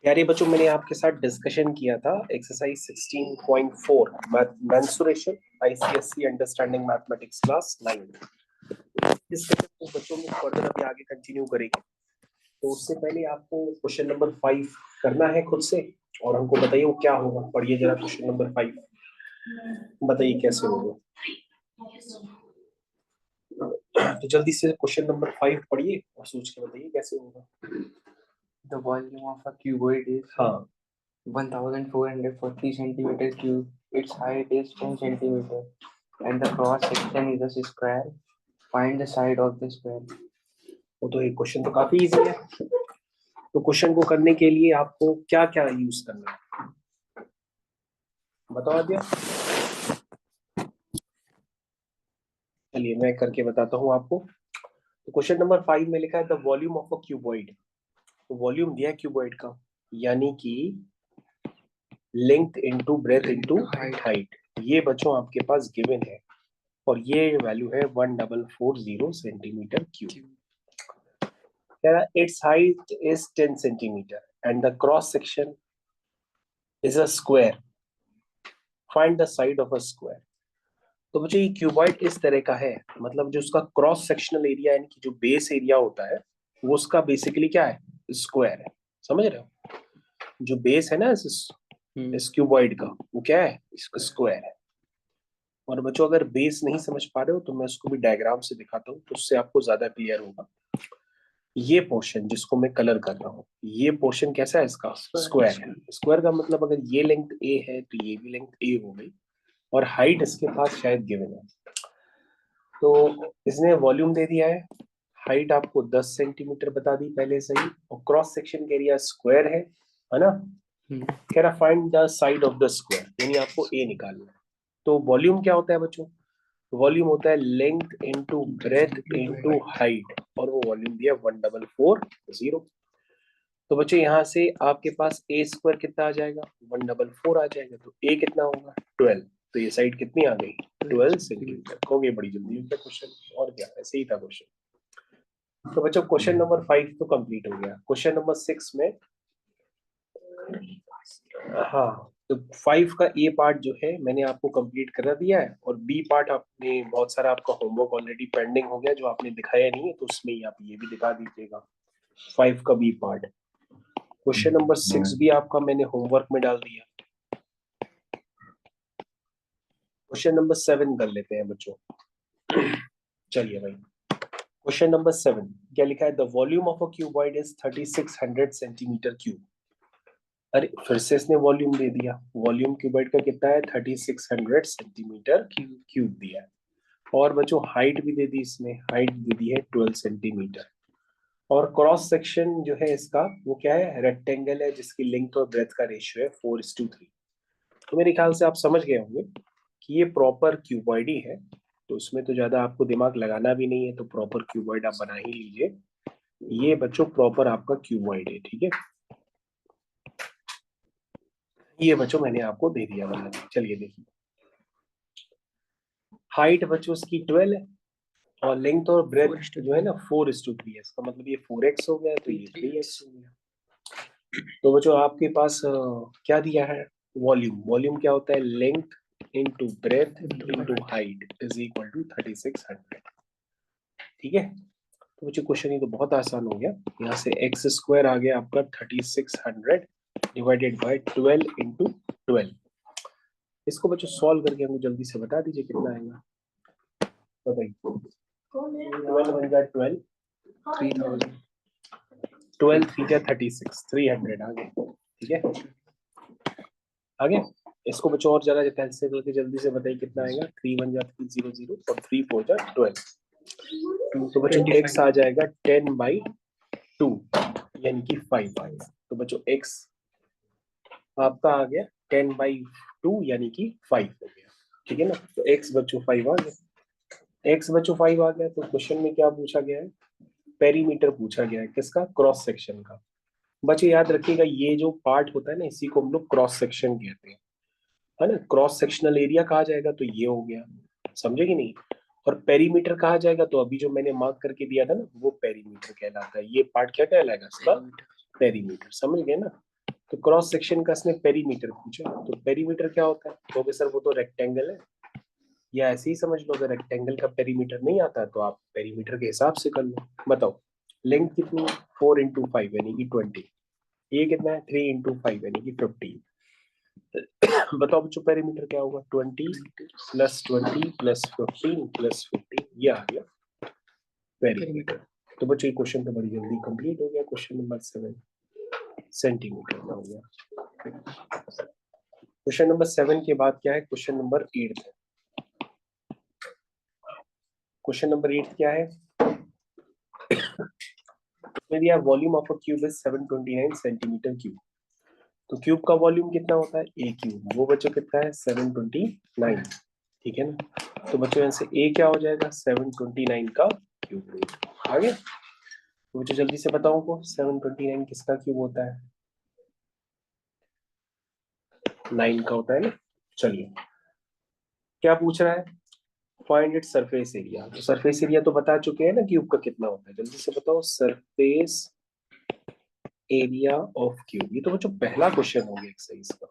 प्यारे बच्चों, मैंने आपके साथ डिस्कशन किया था exercise 16.4 mensuration ICSC understanding mathematics class 9। इस सेशन को बच्चों में फर्दर अभी आगे कंटिन्यू करेंगे। तो उससे पहले आपको क्वेश्चन नंबर 5 करना है खुद से, और हमको बताइए वो क्या होगा। पढ़िए जरा क्वेश्चन नंबर 5, बताइए कैसे होगा। तो जल्दी से क्वेश्चन नंबर 5 पढ़िए और सोच के बताइए कैसे होगा। The volume of a cuboid is हाँ 1440 centimeter cube. Its height is 10 centimeter, and the cross section is a square. Find the side of the square. वो तो एक क्वेश्चन तो काफी इजी है। तो क्वेश्चन को करने के लिए आपको क्या क्या यूज करना है बताओ दिया। चलिए मैं करके बताता हूँ आपको। तो क्वेश्चन नंबर 5 में लिखा है the volume of a cuboid. तो वॉल्यूम दिया है क्यूबॉइड का, यानी कि length into breadth into height. ये बच्चों आपके पास गिवन है, और ये वैल्यू है 1440 सेंटीमीटर क्यूब। कह रहा it's height is 10 centimetre and the cross section is a square. Find the side of a square. तो बच्चों ये क्यूबॉइड इस तरह का है, मतलब जो उसका क्रॉस सेक्शनल एरिया यानी कि जो बेस एरिया होता है वो उसका बेसिकली क्या है, स्क्वायर है। समझ रहे हो, जो बेस है ना इस क्यूबॉइड का वो क्या है, स्क्वायर है। और बच्चों अगर बेस नहीं समझ पा रहे हो तो मैं उसको भी डायग्राम से दिखाता हूँ, तो उससे आपको ज्यादा क्लियर होगा। ये पोर्शन जिसको मैं कलर कर रहा हूँ, ये पोर्शन कैसा है, इसका स्क्वायर है। स्क्वायर का मतलब अगर ये लेंथ ए है तो ये भी लेंथ ए हो गई, और हाइट इसके पास शायद गिवन है। तो इसने वॉल्यूम दे दिया है, हाइट आपको 10 सेंटीमीटर बता दी पहले से ही, और क्रॉस सेक्शन का एरिया स्क्वायर है ना। कह रहा find the side of the square, यानी आपको ए निकालना है। तो वॉल्यूम क्या होता है बच्चों, वॉल्यूम होता है length into breadth into height, और वो वॉल्यूम दिया 1440। तो बच्चों यहाँ से आपके पास ए स्क्वायर कितना आ जाएगा, 144 आ जाएगा। तो ए कितना होगा 12, तो ये साइड कितनी आ गई 12 सेंटीमीटर। कहोगे बड़ी जल्दी होता क्वेश्चन, और क्या ऐसे ही था क्वेश्चन। तो बच्चों क्वेश्चन नंबर 5 तो कंप्लीट हो गया। क्वेश्चन नंबर 6 में, हाँ, तो 5 का ए पार्ट जो है मैंने आपको कंप्लीट करा दिया है, और बी पार्ट आपने बहुत सारा आपका होमवर्क ऑलरेडी पेंडिंग हो गया जो आपने दिखाया नहीं है, तो उसमें ही आप ये भी दिखा दीजिएगा 5 का बी पार्ट। क्वेश्चन नंबर 6 भी आपका मैंने होमवर्क में डाल दिया। क्वेश्चन नंबर 7 कर लेते हैं बच्चों। चलिए भाई, क्वेश्चन नंबर 7 क्या लिखा है, the volume of a cuboid is 3600 centimetre cube. अरे फिर से इसने वॉल्यूम दे दिया। वॉल्यूम क्यूबॉइड का कितना है, 3600 सेंटीमीटर क्यूब दिया है। और बच्चों हाइट भी दे दी इसने, हाइट दे दी है 12 सेंटीमीटर। और क्रॉस सेक्शन जो है इसका वो क्या है, रेक्टेंगल है जिसकी लेंथ और ब्रेथ का रेशियो है 4:3। तो मेरे ख्याल से आप समझ गए होंगे कि ये प्रॉपर क्यूबॉइड ही है। तो उसमें तो ज्यादा आपको दिमाग लगाना भी नहीं है, तो प्रॉपर क्यूबॉइड आप बना ही लीजिए। ये बच्चों प्रॉपर आपका क्यूबॉइड है, ठीक है। ये बच्चों मैंने आपको दे दिया बना के। चलिए देखिए, हाइट बच्चों उसकी 12 है, और लेंथ और ब्रेथ जो है ना 4:3 है। इसका मतलब ये 4x हो गया, तो ये 3x हो गया। तो बच्चों आपके पास क्या दिया है, वॉल्यूम। वॉल्यूम क्या होता है, length into breadth into height is equal to 3600। ठीक है। तो बच्चों क्वेश्चन ये तो बहुत आसान हो गया। यहाँ से एक्स स्क्वायर आ गया आपका 3600 डिवाइडेड बाय 12 इंटू 12। इसको बच्चों सॉल्व करके हमको जल्दी से बता दीजिए कितना आएगा, बताइए। 12 बन जाए 12, 3000, 12 3 जा 36, 300 आ गए। ठीक है, आ गया। इसको बच्चों और जरा कैंसिल करके जल्दी से बताइए कितना आएगा। 3 बन जा 300 और 3 4 जा 12। तो बच्चों एक्स आ जाएगा 10/2, यानी कि 5 आएगा। तो बच्चों एक्स आपका आ गया 10/2 यानी कि 5 हो गया। ठीक है ना। तो एक्स बच्चों 5 आ गया। एक्स बच्चों 5 आ गया। तो क्वेश्चन में क्या पूछा गया है, पेरीमीटर पूछा गया है किसका, क्रॉस सेक्शन का। बच्चे याद रखिएगा ये जो पार्ट होता है ना इसी को हम लोग क्रॉस सेक्शन कहते हैं, है ना। क्रॉस सेक्शनल एरिया कहा जाएगा तो ये हो गया, समझे कि नहीं। और पेरीमीटर कहा जाएगा तो अभी जो मैंने मार्क करके दिया था ना वो पेरीमीटर कहलाता है। ये पार्ट क्या कहलाएगा इसका, पेरीमीटर। समझ गए ना। तो क्रॉस सेक्शन का इसने पेरीमीटर पूछा, तो पेरीमीटर क्या होता है? तो सर वो तो रेक्टेंगल है, या ऐसे ही समझ लो, अगर रेक्टेंगल का पेरीमीटर नहीं आता तो आप पेरीमीटर के हिसाब से कर लो। बताओ लेंथ कितनी है? 4 इंटू 5 यानी कि 20। ये कितना है? 3 इंटू 5 यानी कि 15। बताओ बच्चों पेरीमीटर क्या होगा? 20 प्लस 20 प्लस 15 प्लस 15, ये आ गया पेरीमीटर। तो बच्चों ये क्वेश्चन तो बड़ी जल्दी कंप्लीट हो गया। क्वेश्चन नंबर 7 सेंटीमीटर में हो गया। क्वेश्चन नंबर 7 के बाद क्या है? क्वेश्चन नंबर 8 है। क्वेश्चन नंबर 8 क्या है? यदि आप volume of a cube is 729 centimetre cube, तो क्यूब का वॉल्यूम कितना होता है? ए क्यूब। वो बच्चों कितना है? 729। ठीक है ना? तो बच्चों यहाँ से ए क्या हो जाएगा? 729 का क्यूब रूट। आगे तो बच्चों जल्दी से बताओ को 729 किसका क्यूब होता है? 9 का होता है ना। चलिए क्या पूछ रहा है? Find it surface area. तो सरफेस एरिया तो बता चुके हैं ना क्यूब का कितना होता है। जल्दी से बताओ सरफेस एरिया ऑफ क्यूब। ये तो बच्चों पहला क्वेश्चन हो गया एक्सरसाइज का।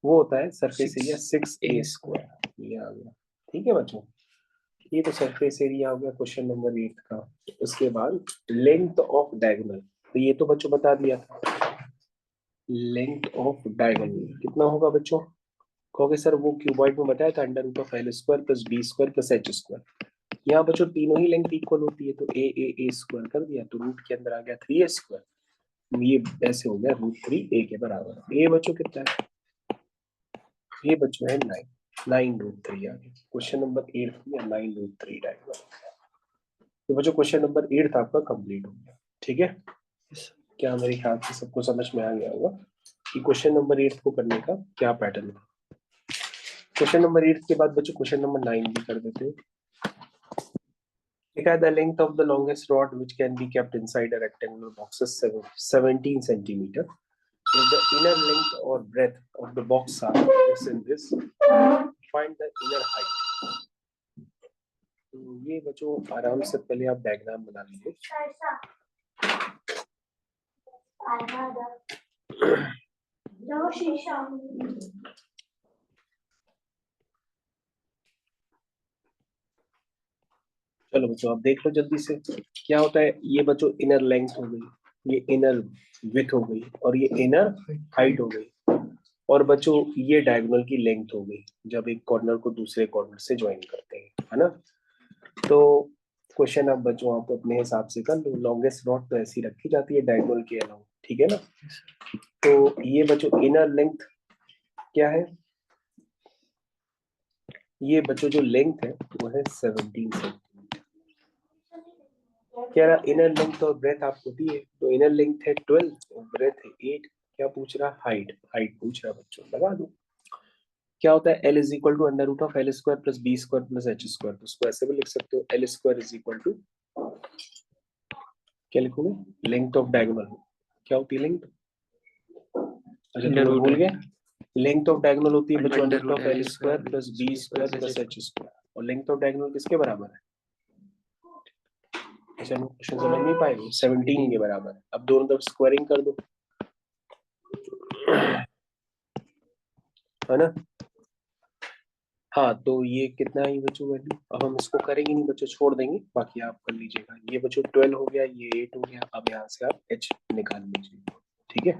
वो होता है सरफेस एरिया 6a²। ये आ गया। ठीक है बच्चों, ये तो सरफेस एरिया हो गया क्वेश्चन नंबर 8 का। उसके बाद लेंथ ऑफ डायगोनल, तो ये तो बच्चों बता दिया था। लेंथ ऑफ डायगोनल कितना होगा बच्चों? कहोगे सर वो क्यूबॉइड में बताया था under root of L square plus B square plus H square. यहाँ बच्चों तीनों ही लेंथ इक्वल होती है, तो ए स्क्वायर कर दिया, तो रूट के अंदर आ गया 3a स्क्वायर। ये ऐसे हो गया √3 a के बराबर। ए बच्चों कितना है? ये बच्चों है 9। 9√3 आ गया। क्वेश्चन नंबर 8 में 9√3 डायगोनल। तो बच्चों क्वेश्चन नंबर 8 आपका कंप्लीट हो गया। ठीक है, क्या मेरे ख्याल से सबको समझ में आ गया होगा कि क्वेश्चन नंबर 8 को करने का क्या पैटर्न है। क्वेश्चन नंबर 8 के बाद बच्चों क्वेश्चन नंबर 9 भी कर देते हैं। The length of the longest rod which can be kept inside a rectangular box is 17 centimeter. If the inner length or breadth of the box are this and this, find the inner height. तो ये बच्चों आराम से पहले आप diagram बना लीजिए। चलो बच्चों आप देख लो जल्दी से क्या होता है। ये बच्चों इनर लेंथ हो गई, ये इनर विड्थ हो गई, और ये इनर हाइट हो गई। और बच्चों ये डायगोनल की लेंथ हो गई जब एक कॉर्नर को दूसरे कॉर्नर से ज्वाइन करते हैं, है ना। तो क्वेश्चन अब बच्चों आप अपने हिसाब से कर लो। लॉन्गेस्ट रॉड तो ऐसी रखी जाती है डायगोनल के अलावा, ठीक है ना। तो ये बच्चों इनर लेंथ क्या है? ये बच्चों जो लेंथ है वो है 17 सेंटीमीटर। क्या रहा? इनर लेंथ और ब्रेथ आपको दी है, तो इनर लेंथ है 12 और ब्रेथ है 8। क्या पूछ रहा? हाइट। हाइट पूछ रहा बच्चों, लगा दो। क्या होता है? L is equal to under root of L square plus B square plus H square. तो उसको ऐसे भी लिख सकते हो, L square is equal to, क्या लिखोगे? Length of diagonal. क्या होती है लेंथ? अच्छा तुम भूल गए। लेंथ ऑफ डायगोनल होती है बच्चों under root of L square plus B square plus H square. और लेंथ ऑफ डायगोनल किसके बराबर है? अच्छा क्वेश्चन समझ नहीं पाए, 17 के बराबर है। अब दोनों तरफ स्क्वायरिंग कर दो, है ना। हाँ तो ये कितना है बच्चों वैल्यू? अब हम इसको करेंगे नहीं बच्चों, छोड़ देंगे, बाकी आप कर लीजिएगा। ये बच्चों 12 हो गया, ये 8 हो गया। अब यहाँ से आप h निकाल लीजिए, ठीक है।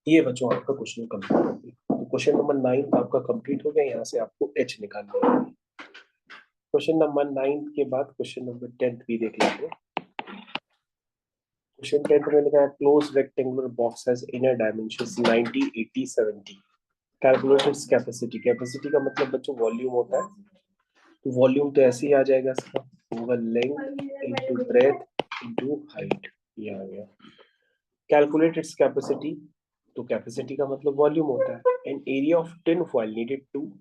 ये बच्चों आपका क्वेश्चन कंप्लीट हो गया। तो क्वेश्चन नंबर 9 आपका कंप्लीट हो गया। यहाँ से आपको h निकालना है। क्वेश्चन नंबर 9 के बाद क्वेश्चन नंबर 10 भी देख लेंगे। क्वेश्चन 10 में लिखा है close rectangular box has inner dimensions 90 80 70। Calculate its capacity. Capacity का मतलब बच्चों वॉल्यूम होता है। तो वॉल्यूम तो ऐसे ही आ जाएगा इसका, होगा length into breadth into height. ये आ गया। कैलकुलेट इट्स कैपेसिटी, तो कैपेसिटी का मतलब वॉल्यूम होता है। An area of tin foil needed to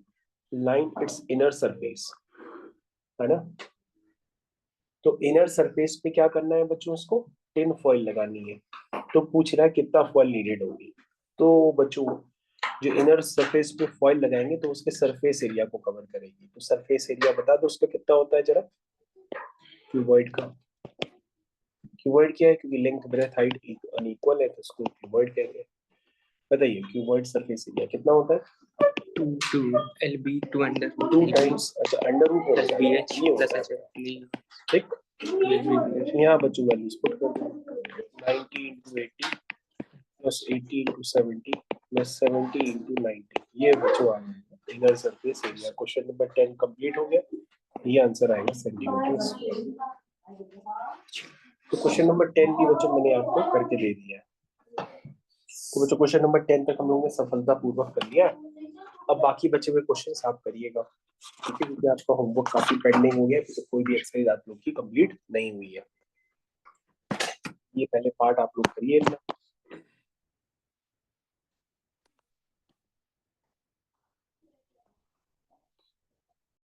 line its inner surface, है ना। तो इनर सरफेस पे क्या करना है बच्चों? इसको टिन फॉइल लगानी है। तो पूछ रहा है कितना फॉइल नीडेड होगी। तो बच्चों जो इनर सरफेस पे फॉइल लगाएंगे तो उसके सरफेस एरिया को कवर करेगी। तो सरफेस एरिया बता दो उसका कितना होता है जरा, क्यूबॉइड का। क्यूबॉइड क्या है? क्योंकि लेंथ ब्रेथ हाइट अनइक्वल है तो इसको क्यूबॉइड कहेंगे। बताइए क्यूबॉइड सरफेस एरिया कितना होता है? 2 LB 2 अंडर 2 टाइम्स, अच्छा under root plus BH plus HF ठीक। यहाँ बच्चों वैल्यूज पुट कर दो, 90 into 80 plus 80 into 70 plus 70 into 90, ये बच्चों आ गया inner surface area. Question number 10 complete हो गया, ये आंसर आएगा सेंटीमीटर। तो क्वेश्चन नंबर 10 की बच्चों मैंने आपको करके दे दिया है। तो बच्चों क्वेश्चन नंबर 10 तक हम लोगों ने सफलतापूर्वक कर लिया। अब बाकी बचे हुए क्वेश्चन आप करिएगा, ठीक है, क्योंकि आपका होमवर्क काफी पेंडिंग हो गया, तो कोई भी एक्सरसाइज आप लोग की कंप्लीट नहीं हुई है। ये पहले पार्ट आप लोग करिए।